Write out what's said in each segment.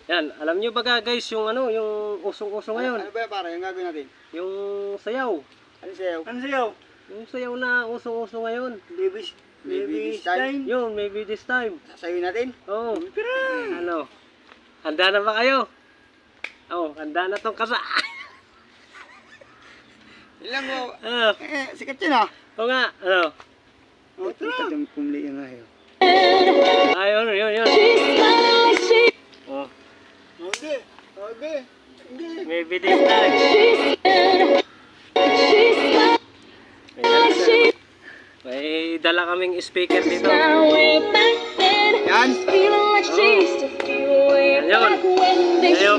Yan, alam niyo ba guys yung ano, yung usong-uso ngayon? Ano ba yan pare, yung gagawin natin? Yung sayaw. Ano sayaw? Ano sayaw? Yung sayaw na usong-uso ngayon. Maybe this time. Yun, maybe this time. Sasayawin natin? Oo. Ano? Handa na ba kayo? Oo, handa na tong kasa. Ilang mo. Ano? Sikat yun ah. Oo nga, ano? Oh, ito yung pumli yung ayaw. Ayun, yun. Oh, Okay. Okay. maybe this time. May dala kaming speaker dito. Yan. Ayun. Ayun.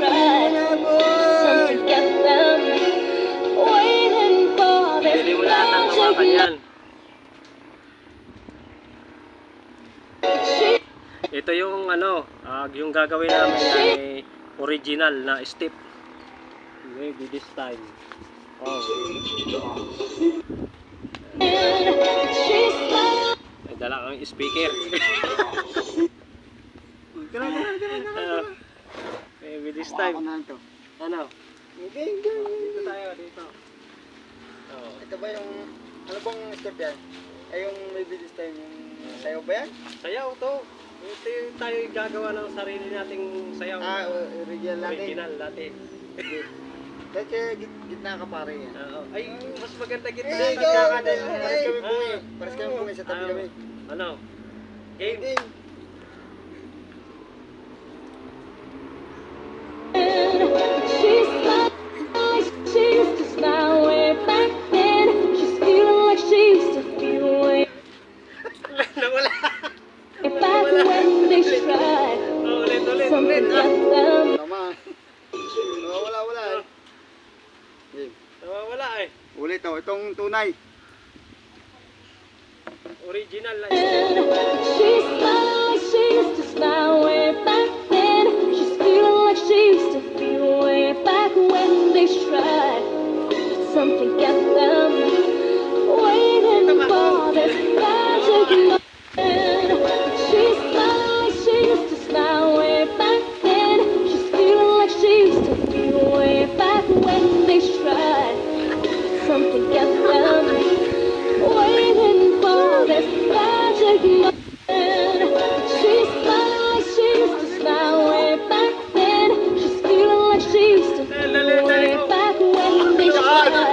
Pili mo lahat ang hawakan yan. Ito yung ano, yung gagawin namin ay original na step. Maybe this time. Oh. May dala kang speaker. Maybe this time. Ako na ito. Ano? Okay. Dito tayo, dito. Oh. Ito ba yung, ano bang step yan? Ay yung maybe this time, yung sayaw ba yan? Sayaw to. Ito yung tayo gagawa ng sarili nating sayaw. Original natin. Original natin. Kasi gitna ka pare yan. Ay, mas maganda gitna. Hey, go! Pares kami bungi. Pares kami bungi sa tabi kami. Ano? Game. Nawala. Ulit. Tama. Wala eh. Game. Nawawala eh. Ulit oh, itong tunay. Original na Something kept them waiting for this magic moment. She used to smile way back then. She's feeling like she used to feel way back when they tried. Something kept them waiting for this magic moment. She used to smile way back then. She's feeling like she used to feel way back when they tried.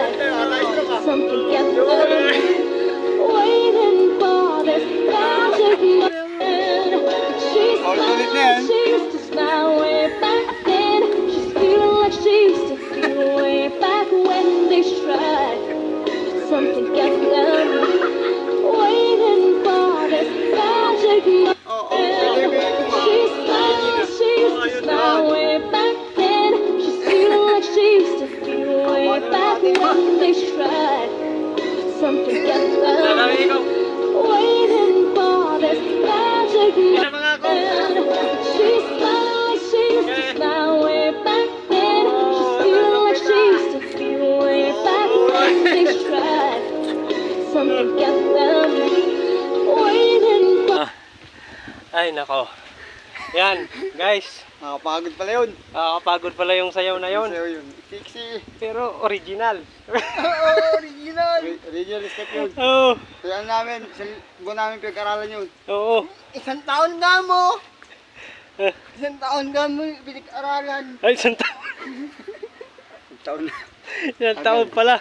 Something kept them waiting for this magic moment. She used to smile way back then. She's feeling like she used to feel way back when they tried. Something kept them waiting for this magic moment. She used to smile way back then. She's feeling like she used to feel way back when they tried. Something kept them waiting for this magic moment. She used to smile way back then. She's feeling like she used to feel way back when they tried. Something kept them waiting for. Ay, nako. Yan, guys. Nakapagod pala yun. Nakakapagod pala yung sayaw na yon. Sayaw yun. Sexy. Pero original. Original. Original step yun. Oo. Kaya namin, buwan namin pinag-aralan yun. Oo. Isang taon na mo! Isang taon na mo pinag-aralan. Ay, isang taon. Isang taon na. Isang taon pala.